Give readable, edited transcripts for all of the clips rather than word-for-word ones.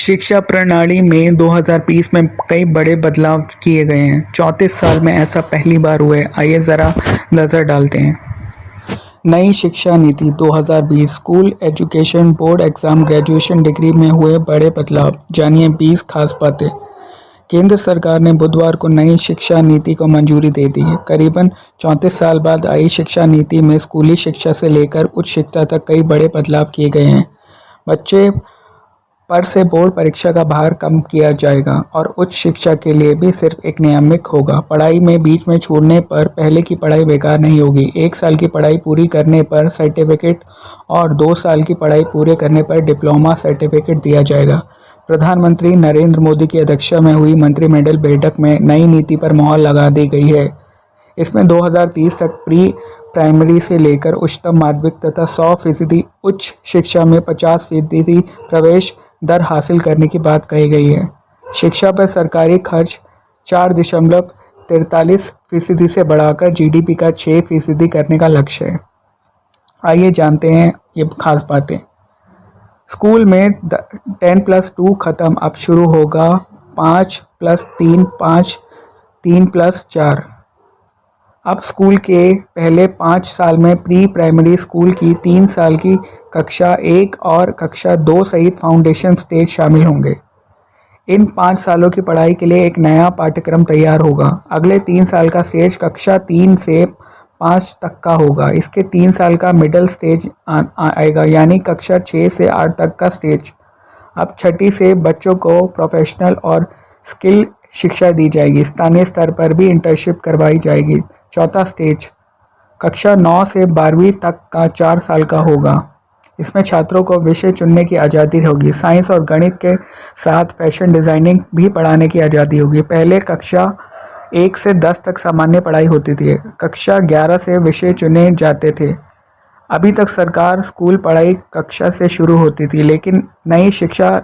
शिक्षा प्रणाली में 2020 में कई बड़े बदलाव किए गए हैं। 34 साल में ऐसा पहली बार हुआ है। आइए ज़रा नज़र डालते हैं। नई शिक्षा नीति 2020 school education board exam graduation degree में हुए बड़े बदलाव। जानिए 20 खास बातें। केंद्र सरकार ने बुधवार को नई शिक्षा नीति को मंजूरी दे दी है। करीबन 34 साल बाद आई शिक्षा नीति में स्कूली शिक्षा से लेकर उच्च शिक्षा तक कई बड़े बदलाव किए गए हैं। बच्चे पर से बोर्ड परीक्षा का भार कम किया जाएगा और उच्च शिक्षा के लिए भी सिर्फ एक नियामक होगा। पढ़ाई में बीच में छोड़ने पर पहले की पढ़ाई बेकार नहीं होगी। 1 साल की पढ़ाई पूरी करने पर सर्टिफिकेट और 2 साल की पढ़ाई पूरे करने पर डिप्लोमा सर्टिफिकेट दिया जाएगा। प्रधानमंत्री नरेंद्र मोदी की अध्यक्षता में हुई मंत्रिमंडल बैठक में नई नीति पर मुहर लगा दी गई है। इसमें 2030 तक प्री प्राइमरी से लेकर उच्चतम माध्यमिक तथा 100% उच्च शिक्षा में 50% प्रवेश दर हासिल करने की बात कही गई है। शिक्षा पर सरकारी खर्च 4.43% से बढ़ाकर जीडीपी का 6% करने का लक्ष्य है। आइए जानते हैं ये खास बातें। स्कूल में 10+2 खत्म, अब शुरू होगा 5+3 5 3+4। अब स्कूल के पहले 5 साल में प्री प्राइमरी स्कूल की 3 साल की कक्षा 1 और कक्षा 2 सहित फाउंडेशन स्टेज शामिल होंगे। इन 5 सालों की पढ़ाई के लिए एक नया पाठ्यक्रम तैयार होगा। अगले 3 साल का स्टेज कक्षा 3 से 5 तक का होगा। इसके 3 साल का मिडिल स्टेज आएगा, यानी कक्षा 6 से 8 तक का स्टेज। अब छठी से बच्चों को प्रोफेशनल और स्किल शिक्षा दी जाएगी। स्थानीय स्तर पर भी इंटर्नशिप करवाई जाएगी। चौथा स्टेज कक्षा 9 से 12वीं तक का 4 साल का होगा। इसमें छात्रों को विषय चुनने की आज़ादी होगी। साइंस और गणित के साथ फैशन डिज़ाइनिंग भी पढ़ाने की आज़ादी होगी। पहले कक्षा 1 से 10 तक सामान्य पढ़ाई होती थी। कक्षा 11 से विषय चुने जाते थे। अभी तक सरकार स्कूल पढ़ाई कक्षा से शुरू होती थी, लेकिन नई शिक्षा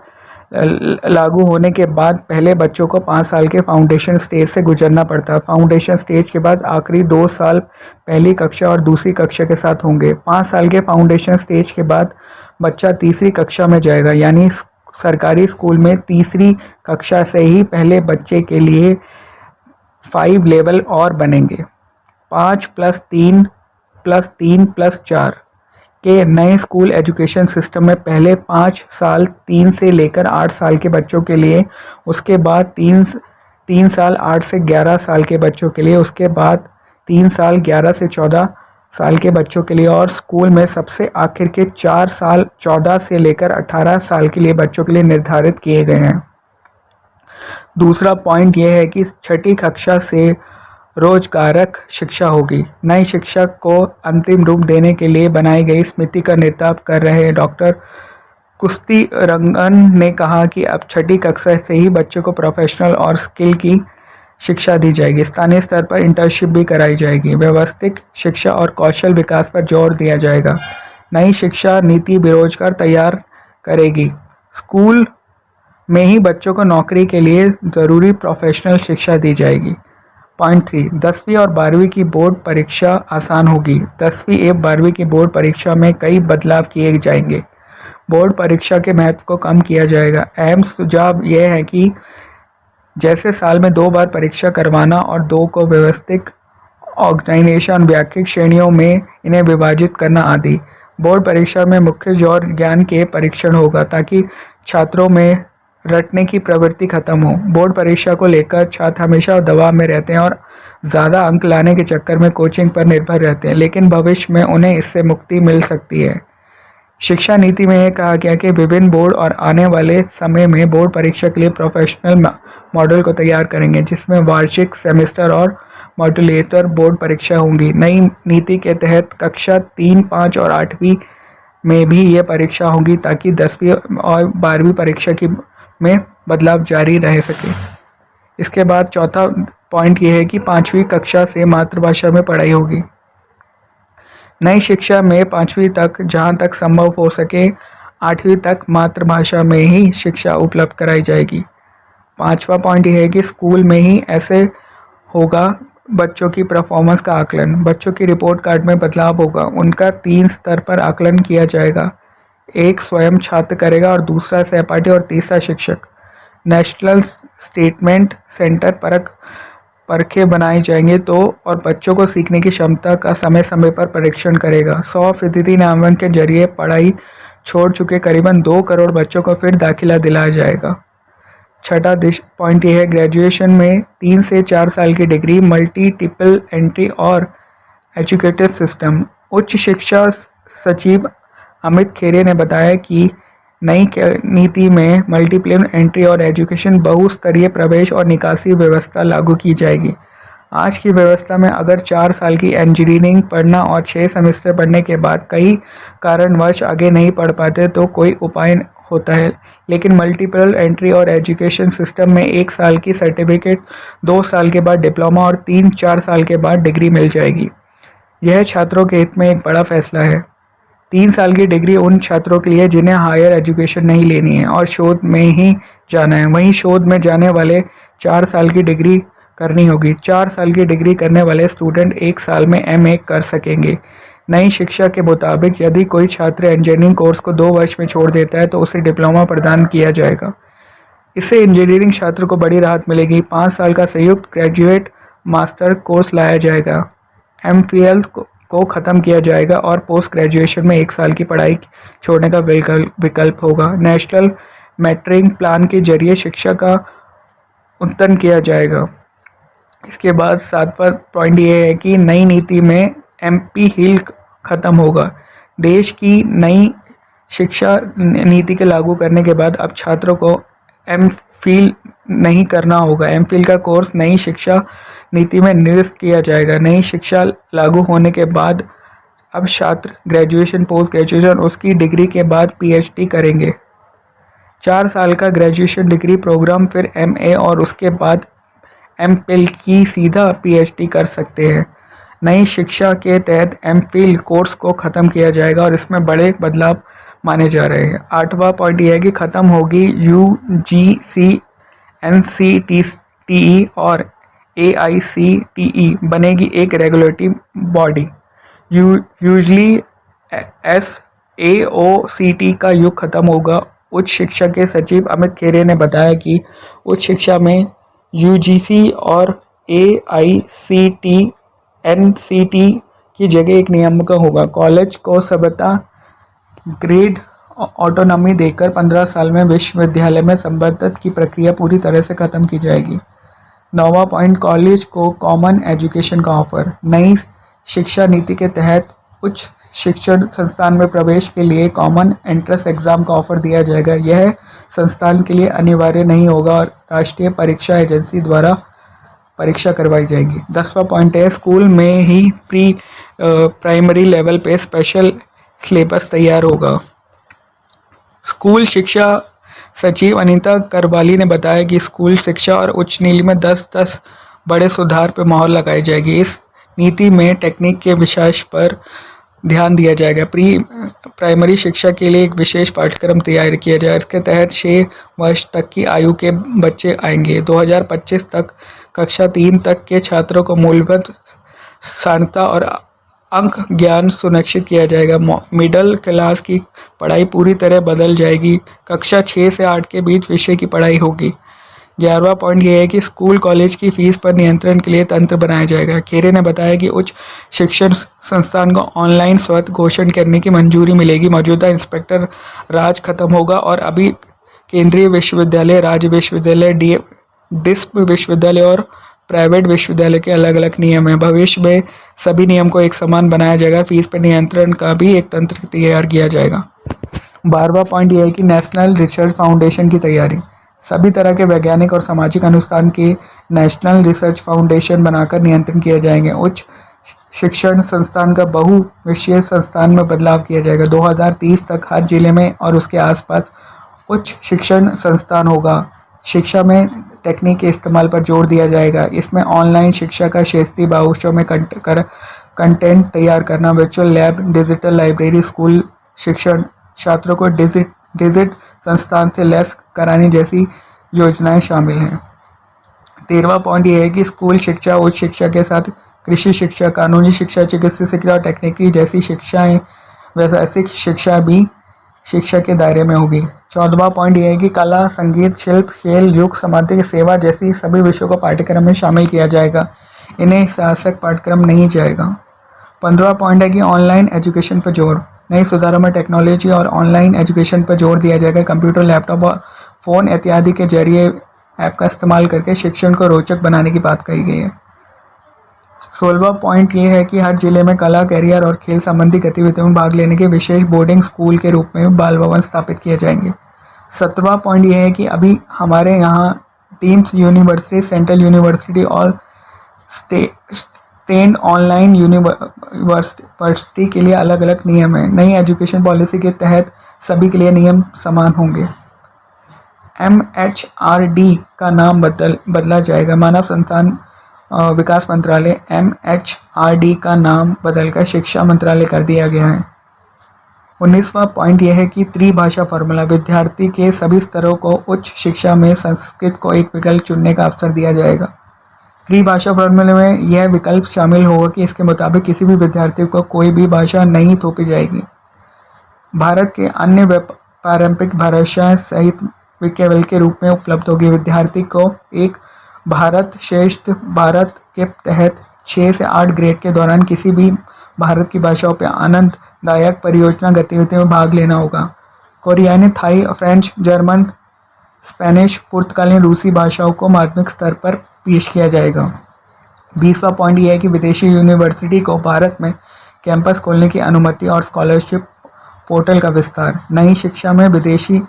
लागू होने के बाद पहले बच्चों को 5 साल के फाउंडेशन स्टेज से गुजरना पड़ता है। फाउंडेशन स्टेज के बाद आखिरी 2 साल पहली कक्षा और दूसरी कक्षा के साथ होंगे। 5 साल के फाउंडेशन स्टेज के बाद बच्चा तीसरी कक्षा में जाएगा, यानी सरकारी स्कूल में तीसरी कक्षा से ही पहले बच्चे के लिए 5 लेवल और बनेंगे। 5+3+3+4 के नए स्कूल एजुकेशन सिस्टम में पहले 5 साल 3 से लेकर 8 साल के बच्चों के लिए, उसके बाद 3 साल 8 से 11 साल के बच्चों के लिए, उसके बाद 3 साल 11 से 14 साल के बच्चों के लिए और स्कूल में सबसे आखिर के 4 साल 14 से लेकर 18 साल के लिए बच्चों के लिए निर्धारित किए गए हैं। दूसरा पॉइंट यह है कि छठी कक्षा से रोजगारक शिक्षा होगी। नई शिक्षा को अंतिम रूप देने के लिए बनाई गई समिति का नेतृत्व कर रहे डॉक्टर कुस्ती रंगन ने कहा कि अब छठी कक्षा से ही बच्चों को प्रोफेशनल और स्किल की शिक्षा दी जाएगी। स्थानीय स्तर पर इंटर्नशिप भी कराई जाएगी। व्यवस्थित शिक्षा और कौशल विकास पर जोर दिया जाएगा। नई शिक्षा नीति बेरोजगार तैयार करेगी। स्कूल में ही बच्चों को नौकरी के लिए ज़रूरी प्रोफेशनल शिक्षा दी जाएगी। पॉइंट 3, 10वीं और 12वीं की बोर्ड परीक्षा आसान होगी। 10वीं एवं 12वीं की बोर्ड परीक्षा में कई बदलाव किए जाएंगे। बोर्ड परीक्षा के महत्व को कम किया जाएगा। अहम सुझाव यह है कि जैसे साल में 2 बार परीक्षा करवाना और 2 को व्यवस्थित ऑर्गेनाइजेशन व्याख्यिक श्रेणियों में इन्हें विभाजित करना आदि। बोर्ड परीक्षा में मुख्य जोर ज्ञान के परीक्षण होगा ताकि छात्रों में रटने की प्रवृत्ति खत्म हो। बोर्ड परीक्षा को लेकर छात्र हमेशा दबाव में रहते हैं और ज़्यादा अंक लाने के चक्कर में कोचिंग पर निर्भर रहते हैं, लेकिन भविष्य में उन्हें इससे मुक्ति मिल सकती है। शिक्षा नीति में यह कहा गया कि विभिन्न बोर्ड और आने वाले समय में बोर्ड परीक्षा के लिए प्रोफेशनल मॉडल को तैयार करेंगे, जिसमें वार्षिक, सेमेस्टर और मॉड्यूलेटर बोर्ड परीक्षा होंगी। नई नीति के तहत कक्षा 3, 5 और 8वीं में भी ये परीक्षा होगी ताकि 10वीं और 12वीं परीक्षा की में बदलाव जारी रह सके। इसके बाद चौथा पॉइंट ये है कि 5वीं कक्षा से मातृभाषा में पढ़ाई होगी। नई शिक्षा में 5वीं तक जहां तक संभव हो सके 8वीं तक मातृभाषा में ही शिक्षा उपलब्ध कराई जाएगी। 5वां पॉइंट ये है कि स्कूल में ही ऐसे होगा बच्चों की परफॉर्मेंस का आकलन। बच्चों की रिपोर्ट कार्ड में बदलाव होगा। उनका 3 स्तर पर आकलन किया जाएगा। एक स्वयं छात्र करेगा और दूसरा सहपाठी और तीसरा शिक्षक। नेशनल स्टेटमेंट सेंटर परखें बनाए जाएंगे तो और बच्चों को सीखने की क्षमता का समय समय पर परीक्षण करेगा। 100% नामांकन के जरिए पढ़ाई छोड़ चुके करीबन 2 करोड़ बच्चों को फिर दाखिला दिलाया जाएगा। छठा पॉइंट ये है, ग्रेजुएशन में 3 से 4 साल की डिग्री, मल्टीपल एंट्री और एजुकेटेड सिस्टम। उच्च शिक्षा सचिव अमित खेरे ने बताया कि नई नीति में मल्टीपल एंट्री और एजुकेशन बहुस्तरीय प्रवेश और निकासी व्यवस्था लागू की जाएगी। आज की व्यवस्था में अगर 4 साल की इंजीनियरिंग पढ़ना और 6 सेमेस्टर पढ़ने के बाद कई कारणवश आगे नहीं पढ़ पाते तो कोई उपाय होता है, लेकिन मल्टीपल एंट्री और एजुकेशन सिस्टम में 1 साल की सर्टिफिकेट, 2 साल के बाद डिप्लोमा और 3-4 साल के बाद डिग्री मिल जाएगी। यह छात्रों के हित में एक बड़ा फैसला है। 3 साल की डिग्री उन छात्रों के लिए जिन्हें हायर एजुकेशन नहीं लेनी है और शोध में ही जाना है। वहीं शोध में जाने वाले 4 साल की डिग्री करनी होगी। 4 साल की डिग्री करने वाले स्टूडेंट 1 साल में MA कर सकेंगे। नई शिक्षा के मुताबिक यदि कोई छात्र इंजीनियरिंग कोर्स को 2 वर्ष में छोड़ देता है तो उसे डिप्लोमा प्रदान किया जाएगा। इससे इंजीनियरिंग छात्र को बड़ी राहत मिलेगी। 5 साल का संयुक्त ग्रेजुएट मास्टर कोर्स लाया जाएगा। MPhil को ख़त्म किया जाएगा और पोस्ट ग्रेजुएशन में 1 साल की पढ़ाई छोड़ने का विकल्प होगा। नेशनल मैट्रिक प्लान के जरिए शिक्षा का उन्नयन किया जाएगा। इसके बाद 7वां पॉइंट ये है कि नई नीति में MPhil ख़त्म होगा। देश की नई शिक्षा नीति के लागू करने के बाद अब छात्रों को MPhil नहीं करना होगा। MPhil का कोर्स नई शिक्षा नीति में निरस्त किया जाएगा। नई शिक्षा लागू होने के बाद अब छात्र ग्रेजुएशन, पोस्ट ग्रेजुएशन, उसकी डिग्री के बाद PhD करेंगे। 4 साल का ग्रेजुएशन डिग्री प्रोग्राम, फिर MA और उसके बाद MPhil की सीधा PhD कर सकते हैं। नई शिक्षा के तहत MPhil कोर्स को ख़त्म किया जाएगा और इसमें बड़े बदलाव माने जा रहे हैं। 8वां पॉइंट यह है कि ख़त्म होगी UGC, NCTE और AICTE, बनेगी एक रेगुलेटरी बॉडी। यूजली SAOCT का युग खत्म होगा। उच्च शिक्षा के सचिव अमित खेरे ने बताया कि उच्च शिक्षा में UGC और AICTE NCT की जगह एक नियम का होगा। कॉलेज को सभ्यता ग्रेड ऑटोनॉमी देकर 15 साल में विश्वविद्यालय में संबद्ध की प्रक्रिया पूरी तरह से खत्म की जाएगी। 9वां पॉइंट, कॉलेज को कॉमन एजुकेशन का ऑफर। नई शिक्षा नीति के तहत उच्च शिक्षण संस्थान में प्रवेश के लिए कॉमन एंट्रेंस एग्ज़ाम का ऑफर दिया जाएगा। यह संस्थान के लिए अनिवार्य नहीं होगा और राष्ट्रीय परीक्षा एजेंसी द्वारा परीक्षा करवाई जाएगी। 10वां पॉइंट है, स्कूल में ही प्राइमरी लेवल पे स्पेशल सिलेबस तैयार होगा। स्कूल शिक्षा सचिव अनीता करवाली ने बताया कि स्कूल शिक्षा और उच्च नीति में 10 बड़े सुधार पर मोहर लगाई जाएगी। इस नीति में टेक्निक के विषय पर ध्यान दिया जाएगा। प्राइमरी शिक्षा के लिए एक विशेष पाठ्यक्रम तैयार किया जाएगा। इसके तहत 6 वर्ष तक की आयु के बच्चे आएंगे। 2025 तक कक्षा 3 तक के छात्रों को मूलभूत साक्षरता और अंक ज्ञान सुनिश्चित किया जाएगा। मिडिल क्लास की पढ़ाई पूरी तरह बदल जाएगी। कक्षा 6 से 8 के बीच विषय की पढ़ाई होगी। 11वां पॉइंट ये है कि स्कूल कॉलेज की फीस पर नियंत्रण के लिए तंत्र बनाया जाएगा। खेरे ने बताया कि उच्च शिक्षण संस्थान को ऑनलाइन स्वत घोषण करने की मंजूरी मिलेगी। मौजूदा इंस्पेक्टर राज खत्म होगा और अभी केंद्रीय विश्वविद्यालय, राज्य विश्वविद्यालय, डिस्प विश्वविद्यालय और प्राइवेट विश्वविद्यालय के अलग अलग नियम हैं। भविष्य में सभी नियम को एक समान बनाया जाएगा। फीस पर नियंत्रण का भी एक तंत्र तैयार किया जाएगा। 12वां पॉइंट यह है कि नेशनल रिसर्च फाउंडेशन की तैयारी। सभी तरह के वैज्ञानिक और सामाजिक अनुष्ठान के नेशनल रिसर्च फाउंडेशन बनाकर नियंत्रण किए जाएंगे। उच्च शिक्षण संस्थान का बहुविषयीय संस्थान में बदलाव किया जाएगा। 2030 तक हर जिले में और उसके आसपास उच्च शिक्षण संस्थान होगा। शिक्षा में तकनीक के इस्तेमाल पर जोर दिया जाएगा। इसमें ऑनलाइन शिक्षा का क्षेत्रीय भाषाओं में कंटेंट तैयार करना, virtual lab, digital library, school शिक्षण छात्रों को डिजिट संस्थान से लैस कराने जैसी योजनाएं शामिल हैं। 13वां पॉइंट यह है कि स्कूल शिक्षा, उच्च शिक्षा के साथ कृषि शिक्षा, कानूनी शिक्षा, चिकित्सा शिक्षा और तकनीकी जैसी शिक्षाएं, व्यावसायिक शिक्षा भी शिक्षा के दायरे में होगी। 14वां पॉइंट ये है कि कला, संगीत, शिल्प, खेल, युग, समाजिक सेवा जैसी सभी विषयों को पाठ्यक्रम में शामिल किया जाएगा। इन्हें शासक पाठ्यक्रम नहीं जाएगा। 15वां पॉइंट है कि ऑनलाइन एजुकेशन पर जोर। नए सुधारों में टेक्नोलॉजी और ऑनलाइन एजुकेशन पर जोर दिया जाएगा। कंप्यूटर, लैपटॉप और फ़ोन इत्यादि के जरिए ऐप का इस्तेमाल करके शिक्षण को रोचक बनाने की बात कही गई है। 16वां पॉइंट ये है कि हर जिले में कला, कैरियर और खेल संबंधी गतिविधियों में भाग लेने के विशेष बोर्डिंग स्कूल के रूप में बाल भवन स्थापित किए जाएंगे। 17वां पॉइंट ये है कि अभी हमारे यहाँ टीम्स यूनिवर्सिटी, सेंट्रल यूनिवर्सिटी और स्टेट ऑनलाइन यूनिवर्सिटी के लिए अलग अलग नियम हैं। नई एजुकेशन पॉलिसी के तहत सभी के लिए नियम समान होंगे। MHRD का नाम बदला जाएगा। मानव संसाधन विकास मंत्रालय MHRD का नाम बदलकर शिक्षा मंत्रालय कर दिया गया है। 19वां पॉइंट यह है कि त्रिभाषा फार्मूला। विद्यार्थी के सभी स्तरों को उच्च शिक्षा में संस्कृत को एक विकल्प चुनने का अवसर दिया जाएगा। त्रिभाषा फार्मूले में यह विकल्प शामिल होगा कि इसके मुताबिक किसी भी विद्यार्थी को कोई भी भाषा नहीं थोपी जाएगी। भारत के अन्य पारंपरिक भाषाएं सहित केवल के रूप में उपलब्ध होगी। विद्यार्थी को एक भारत श्रेष्ठ भारत के तहत 6 से 8 ग्रेड के दौरान किसी भी भारत की भाषाओं पर आनंददायक परियोजना गतिविधि में भाग लेना होगा। कोरियानी, थाई, फ्रेंच, जर्मन, स्पेनिश, पुर्तगाली, रूसी भाषाओं को माध्यमिक स्तर पर पेश किया जाएगा। 20वां पॉइंट यह है कि विदेशी यूनिवर्सिटी को भारत में कैंपस खोलने की अनुमति और स्कॉलरशिप पोर्टल का विस्तार। नई शिक्षा में विदेशी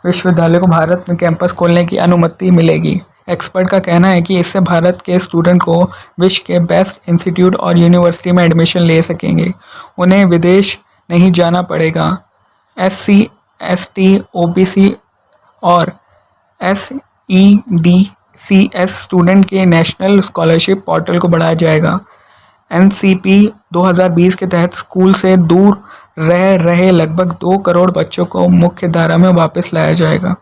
विश्वविद्यालय को भारत में कैंपस खोलने की अनुमति मिलेगी। एक्सपर्ट का कहना है कि इससे भारत के स्टूडेंट को विश्व के बेस्ट इंस्टीट्यूट और यूनिवर्सिटी में एडमिशन ले सकेंगे। उन्हें विदेश नहीं जाना पड़ेगा। SC, ST, OBC और SEDCS स्टूडेंट के नेशनल स्कॉलरशिप पोर्टल को बढ़ाया जाएगा। NCP 2020 के तहत स्कूल से दूर रह रहे लगभग 2 करोड़ बच्चों को मुख्य धारा में वापस लाया जाएगा।